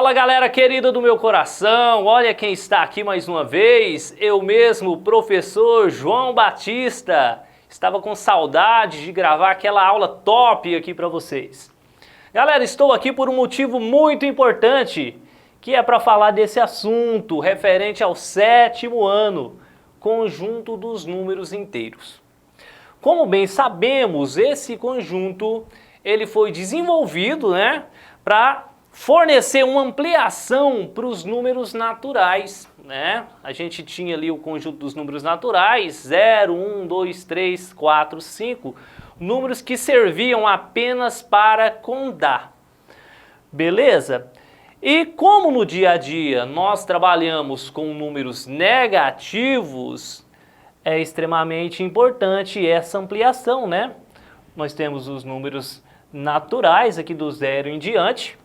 Fala galera querida do meu coração, olha quem está aqui mais uma vez, eu mesmo, professor João Batista. Estava com saudade de gravar aquela aula top aqui para vocês. Galera, estou aqui por um motivo muito importante, que é para falar desse assunto referente ao 7º ano, conjunto dos números inteiros. Como bem sabemos, esse conjunto ele foi desenvolvido, para fornecer uma ampliação para os números naturais, A gente tinha ali o conjunto dos números naturais, 0, 1, 2, 3, 4, 5, números que serviam apenas para contar. Beleza? E como no dia a dia nós trabalhamos com números negativos, é extremamente importante essa ampliação, Nós temos os números naturais aqui do 0 em diante,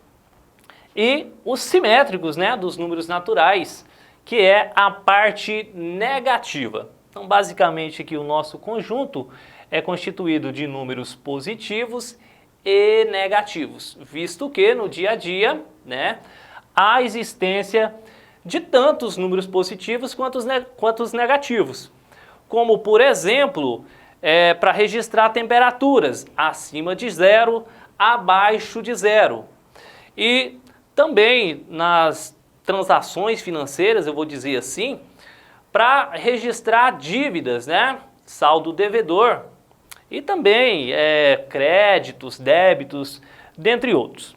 e os simétricos, dos números naturais, que é a parte negativa. Então, basicamente, aqui o nosso conjunto é constituído de números positivos e negativos, visto que no dia a dia, há a existência de tantos números positivos quanto os negativos. Como, por exemplo, para registrar temperaturas acima de 0, abaixo de 0. E também nas transações financeiras, eu vou dizer assim, para registrar dívidas, saldo devedor, e também créditos, débitos, dentre outros.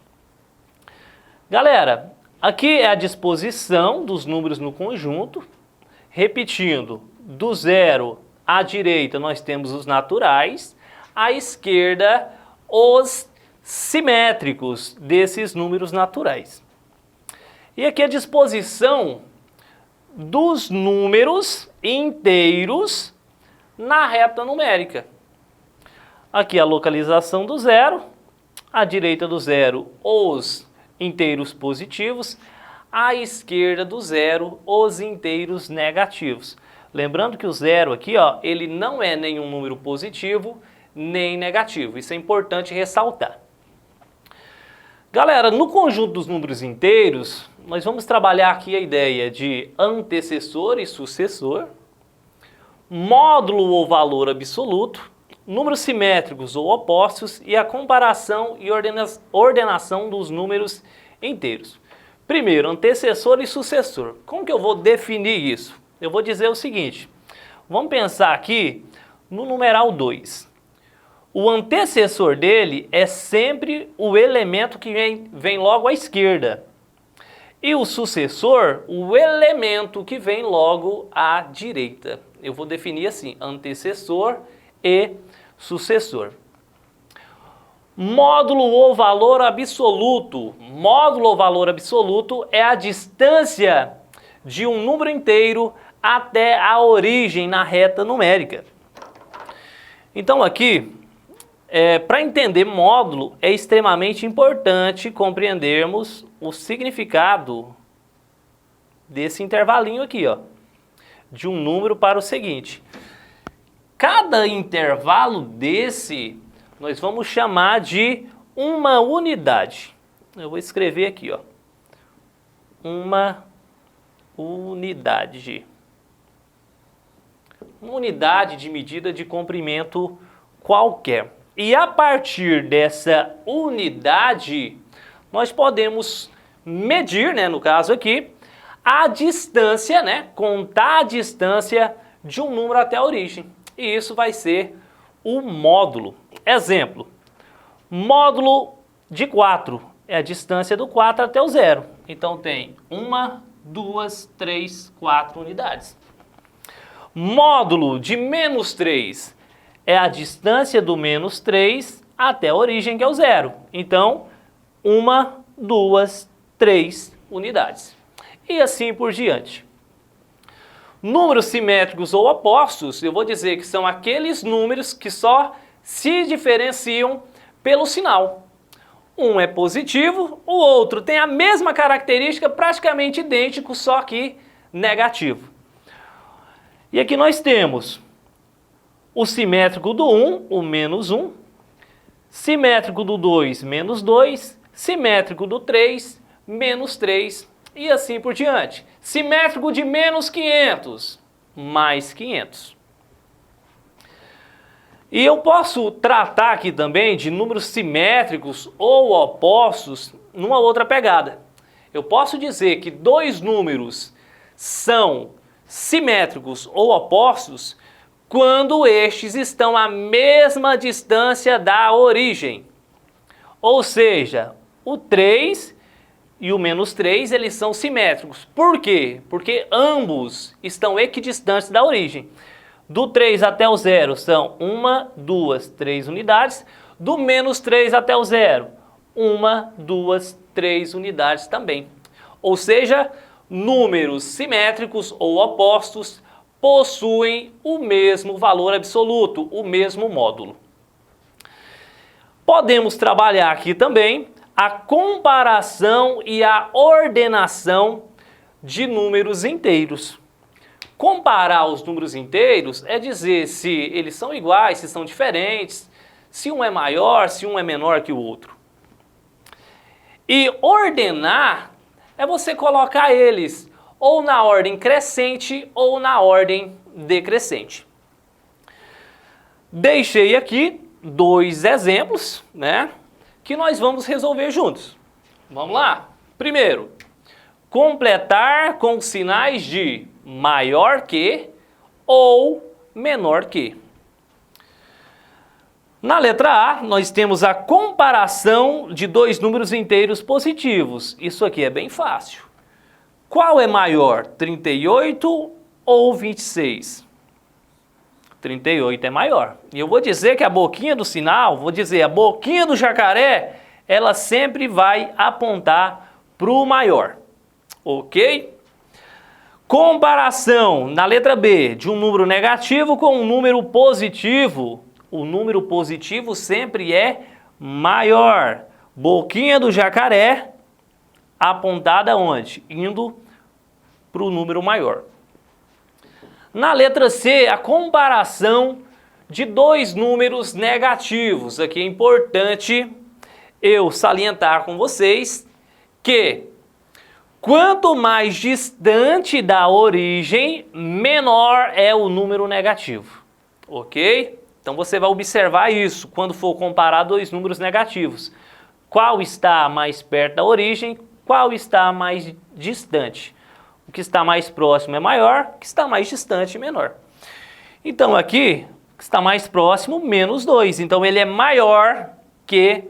Galera, aqui é a disposição dos números no conjunto, repetindo, do 0 à direita nós temos os naturais, à esquerda os simétricos desses números naturais. E aqui a disposição dos números inteiros na reta numérica. Aqui a localização do 0, à direita do 0 os inteiros positivos, à esquerda do 0 os inteiros negativos. Lembrando que o 0 aqui, ele não é nenhum número positivo nem negativo. Isso é importante ressaltar. Galera, no conjunto dos números inteiros, nós vamos trabalhar aqui a ideia de antecessor e sucessor, módulo ou valor absoluto, números simétricos ou opostos e a comparação e ordenação dos números inteiros. Primeiro, antecessor e sucessor. Como que eu vou definir isso? Eu vou dizer o seguinte, vamos pensar aqui no numeral 2. O antecessor dele é sempre o elemento que vem logo à esquerda. E o sucessor, o elemento que vem logo à direita. Eu vou definir assim, antecessor e sucessor. Módulo ou valor absoluto. Módulo ou valor absoluto é a distância de um número inteiro até a origem na reta numérica. Então aqui, para entender módulo, é extremamente importante compreendermos o significado desse intervalinho aqui, de um número para o seguinte. Cada intervalo desse, nós vamos chamar de uma unidade. Eu vou escrever aqui, uma unidade. Uma unidade de medida de comprimento qualquer. E a partir dessa unidade, nós podemos medir, no caso aqui, a distância, contar a distância de um número até a origem. E isso vai ser o módulo. Exemplo, módulo de 4 é a distância do 4 até o 0. Então tem 1, 2, 3, 4 unidades. Módulo de menos 3 é a distância do menos 3 até a origem, que é o 0. Então, 1, 2, 3 unidades. E assim por diante. Números simétricos ou opostos, eu vou dizer que são aqueles números que só se diferenciam pelo sinal. Um é positivo, o outro tem a mesma característica, praticamente idêntico, só que negativo. E aqui nós temos o simétrico do 1, o menos 1, simétrico do 2, menos 2, simétrico do 3, menos 3 e assim por diante. Simétrico de menos 500, mais 500. E eu posso tratar aqui também de números simétricos ou opostos numa outra pegada. Eu posso dizer que dois números são simétricos ou opostos quando estes estão à mesma distância da origem. Ou seja, o 3 e o menos 3, eles são simétricos. Por quê? Porque ambos estão equidistantes da origem. Do 3 até o 0 são 1, 2, 3 unidades. Do menos 3 até o 0, 1, 2, 3 unidades também. Ou seja, números simétricos ou opostos possuem o mesmo valor absoluto, o mesmo módulo. Podemos trabalhar aqui também a comparação e a ordenação de números inteiros. Comparar os números inteiros é dizer se eles são iguais, se são diferentes, se um é maior, se um é menor que o outro. E ordenar é você colocar eles ou na ordem crescente ou na ordem decrescente. Deixei aqui dois exemplos, né, que nós vamos resolver juntos. Vamos lá? Primeiro, completar com sinais de maior que ou menor que. Na letra A, nós temos a comparação de dois números inteiros positivos. Isso aqui é bem fácil. Qual é maior, 38 ou 26? 38 é maior. E eu vou dizer que a boquinha do sinal, a boquinha do jacaré, ela sempre vai apontar para o maior. Ok? Comparação, na letra B, de um número negativo com um número positivo. O número positivo sempre é maior. Boquinha do jacaré apontada onde? Indo para o número maior. Na letra C, a comparação de dois números negativos. Aqui é importante eu salientar com vocês que quanto mais distante da origem, menor é o número negativo. Ok? Então você vai observar isso quando for comparar dois números negativos. Qual está mais perto da origem, qual está mais distante. O que está mais próximo é maior, o que está mais distante é menor. Então aqui, o que está mais próximo, menos 2. Então ele é maior que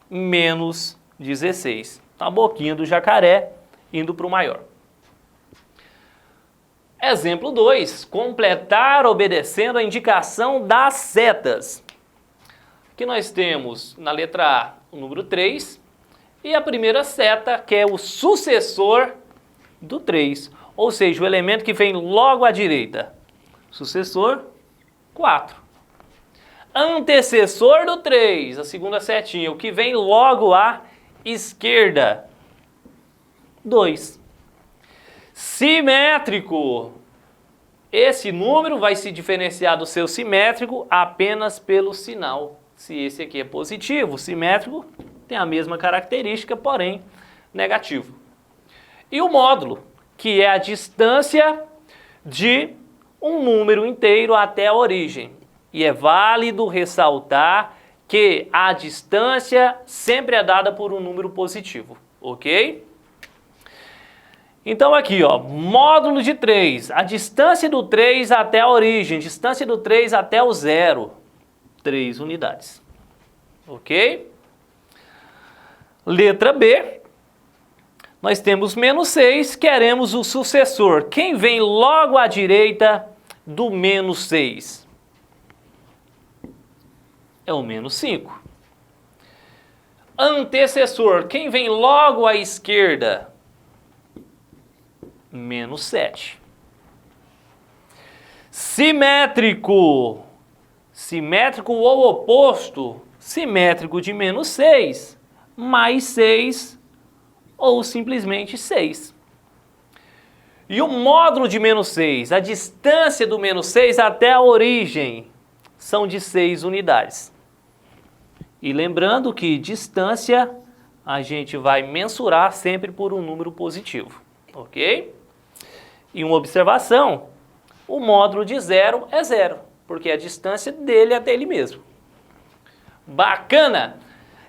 menos 16. A boquinha do jacaré indo para o maior. Exemplo 2. Completar obedecendo a indicação das setas. Aqui nós temos na letra A o número 3 e a primeira seta que é o sucessor do 3, ou seja, o elemento que vem logo à direita. Sucessor, 4. Antecessor do 3, a segunda setinha, o que vem logo à esquerda. 2. Simétrico. Esse número vai se diferenciar do seu simétrico apenas pelo sinal. Se esse aqui é positivo, simétrico tem a mesma característica, porém negativo. E o módulo, que é a distância de um número inteiro até a origem. E é válido ressaltar que a distância sempre é dada por um número positivo, ok? Então aqui, ó, módulo de 3, a distância do 3 até a origem, distância do 3 até o 0, 3 unidades, ok? Letra B, nós temos menos 6, queremos o sucessor. Quem vem logo à direita do menos 6? É o menos 5. Antecessor, quem vem logo à esquerda? Menos 7. Simétrico. Simétrico ou oposto? Simétrico de menos 6, mais 6 ou simplesmente 6. E o módulo de menos 6, a distância do menos 6 até a origem, são de 6 unidades. E lembrando que distância a gente vai mensurar sempre por um número positivo, ok? E uma observação, o módulo de zero é zero, porque a distância dele é dele mesmo. Bacana!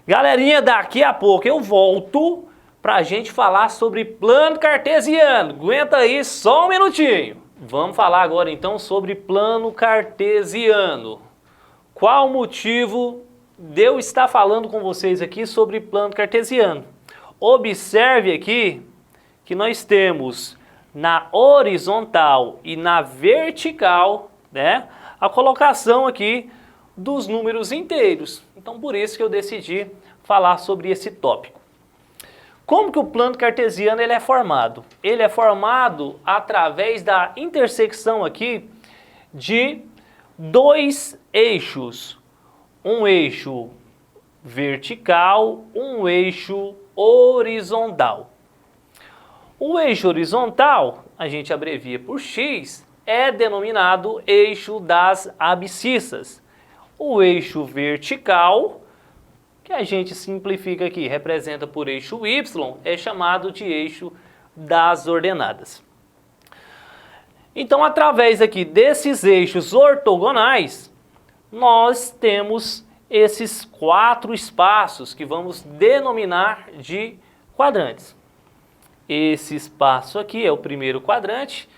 Galerinha, daqui a pouco eu volto para a gente falar sobre plano cartesiano. Aguenta aí só um minutinho. Vamos falar agora então sobre plano cartesiano. Qual o motivo de eu estar falando com vocês aqui sobre plano cartesiano? Observe aqui que nós temos na horizontal e na vertical, né, a colocação aqui dos números inteiros. Então, por isso que eu decidi falar sobre esse tópico. Como que o plano cartesiano ele é formado? Ele é formado através da intersecção aqui de dois eixos. Um eixo vertical, um eixo horizontal. O eixo horizontal, a gente abrevia por X, é denominado eixo das abscissas. O eixo vertical, que a gente simplifica aqui, representa por eixo Y, é chamado de eixo das ordenadas. Então, através aqui desses eixos ortogonais, nós temos esses 4 espaços que vamos denominar de quadrantes. Esse espaço aqui é o primeiro quadrante,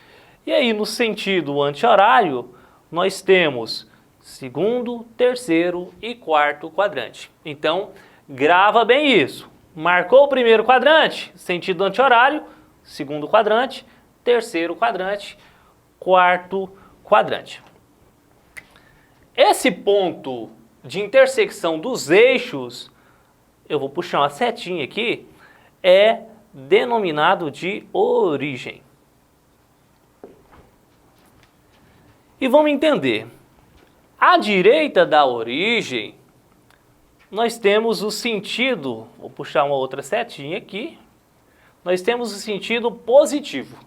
e aí no sentido anti-horário, nós temos segundo, terceiro e quarto quadrante. Então, grava bem isso. Marcou o primeiro quadrante, sentido anti-horário, segundo quadrante, terceiro quadrante, quarto quadrante. Esse ponto de intersecção dos eixos, eu vou puxar uma setinha aqui, é denominado de origem. E vamos entender. À direita da origem, nós temos o sentido, vou puxar uma outra setinha aqui, nós temos o sentido positivo.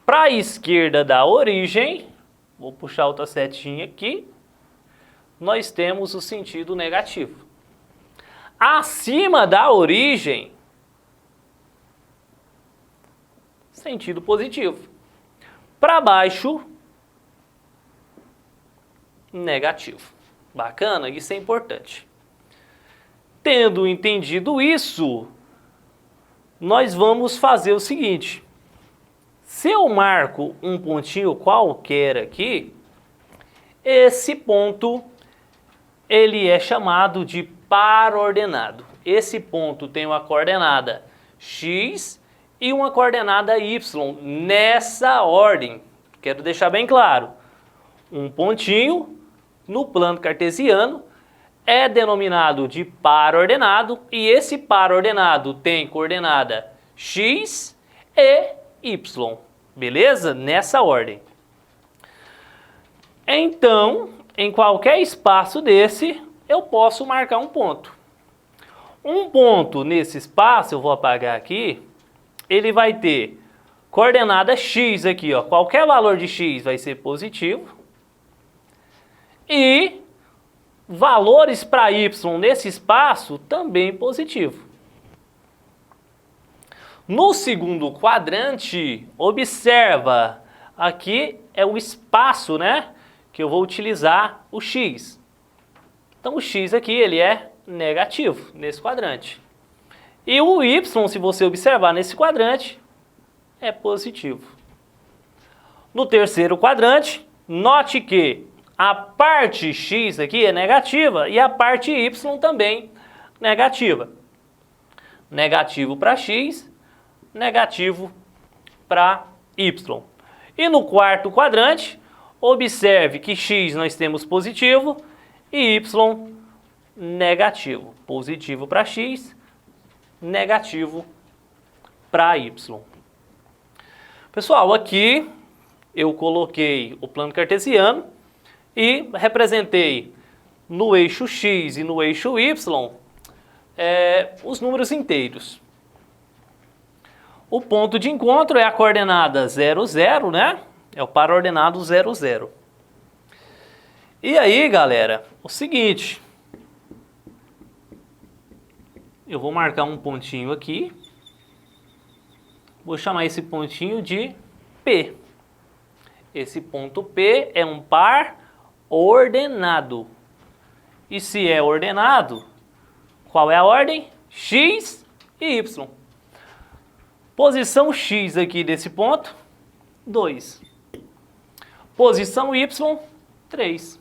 Para a esquerda da origem, vou puxar outra setinha aqui, nós temos o sentido negativo. Acima da origem, sentido positivo. Para baixo, negativo. Bacana? Isso é importante. Tendo entendido isso, nós vamos fazer o seguinte. Se eu marco um pontinho qualquer aqui, esse ponto ele é chamado de par ordenado. Esse ponto tem uma coordenada x e uma coordenada y nessa ordem. Quero deixar bem claro. Um pontinho no plano cartesiano é denominado de par ordenado e esse par ordenado tem coordenada x e y. Beleza? Nessa ordem. Então, em qualquer espaço desse, eu posso marcar um ponto. Um ponto nesse espaço, eu vou apagar aqui, ele vai ter coordenada x aqui, ó. Qualquer valor de x vai ser positivo. E valores para y nesse espaço também positivo. No segundo quadrante, observa, aqui é o espaço, né, que eu vou utilizar o x. Então o x aqui ele é negativo nesse quadrante. E o y, se você observar nesse quadrante, é positivo. No terceiro quadrante, note que a parte x aqui é negativa e a parte y também negativa. Negativo para x, negativo para y. E no quarto quadrante, observe que x nós temos positivo e y negativo. Positivo para x, negativo para y. Pessoal, aqui eu coloquei o plano cartesiano e representei no eixo x e no eixo y os números inteiros. O ponto de encontro é a coordenada 0, 0, né? É o par ordenado 0, 0. E aí, galera, o seguinte. eu vou marcar um pontinho aqui. Vou chamar esse pontinho de P. Esse ponto P é um par ordenado. E se é ordenado, qual é a ordem? X e Y. Posição X aqui desse ponto, 2. Posição Y, 3.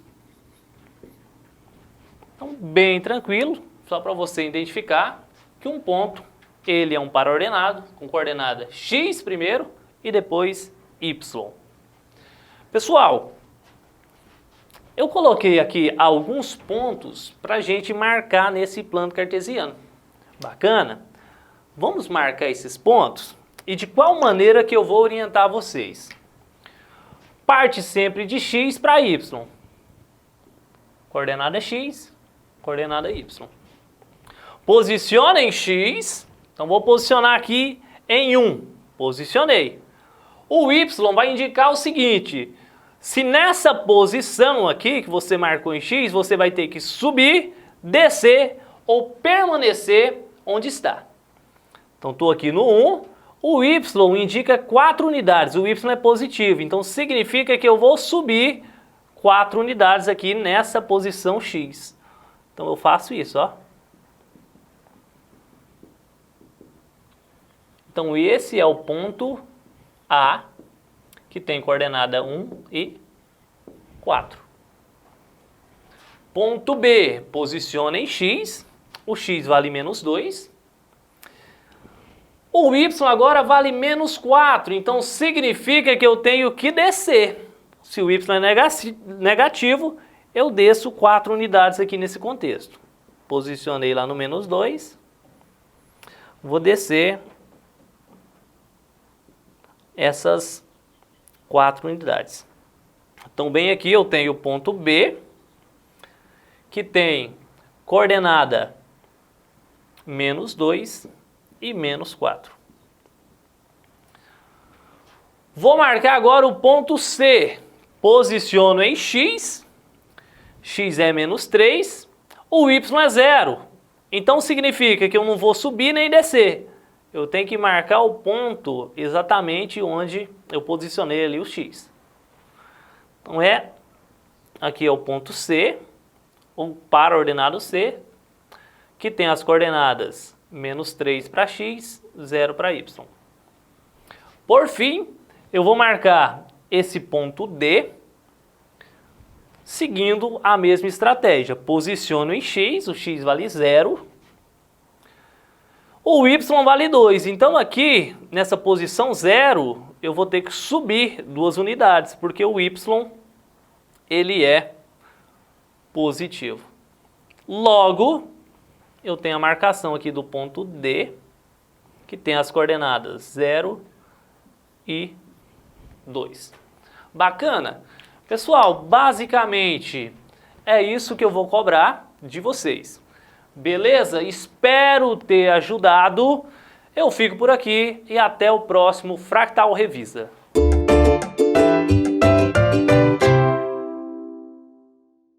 Então, bem tranquilo, só para você identificar que um ponto, ele é um par ordenado, com coordenada X primeiro e depois Y. Pessoal, eu coloquei aqui alguns pontos para a gente marcar nesse plano cartesiano. Bacana? Vamos marcar esses pontos e de qual maneira que eu vou orientar vocês? Parte sempre de X para Y. Coordenada X, coordenada Y. Posiciona em X, então vou posicionar aqui em 1. Posicionei. O Y vai indicar o seguinte: se nessa posição aqui que você marcou em X, você vai ter que subir, descer ou permanecer onde está. Então estou aqui no 1, o Y indica 4 unidades, o Y é positivo, então significa que eu vou subir 4 unidades aqui nessa posição X. Então eu faço isso, ó. Então esse é o ponto A, que tem coordenada 1 e 4. Ponto B, posiciona em X, o X vale menos 2. O Y agora vale menos 4, então significa que eu tenho que descer. Se o Y é negativo, eu desço 4 unidades aqui nesse contexto. Posicionei lá no menos 2, vou descer essas 4 unidades. Então, bem aqui eu tenho o ponto B, que tem coordenada menos 2 e menos 4. Vou marcar agora o ponto C. Posiciono em X, X é menos 3, o Y é 0. Então significa que eu não vou subir nem descer. Eu tenho que marcar o ponto exatamente onde eu posicionei ali o X. Então aqui é o ponto C, o par ordenado C, que tem as coordenadas menos 3 para X, 0 para Y. Por fim, eu vou marcar esse ponto D, seguindo a mesma estratégia. Posiciono em X, o X vale 0, o Y vale 2. Então aqui, nessa posição 0, eu vou ter que subir 2 unidades, porque o Y, ele é positivo. Logo, eu tenho a marcação aqui do ponto D, que tem as coordenadas 0 e 2. Bacana? Pessoal, basicamente é isso que eu vou cobrar de vocês. Beleza? Espero ter ajudado. Eu fico por aqui e até o próximo Fractal Revisa.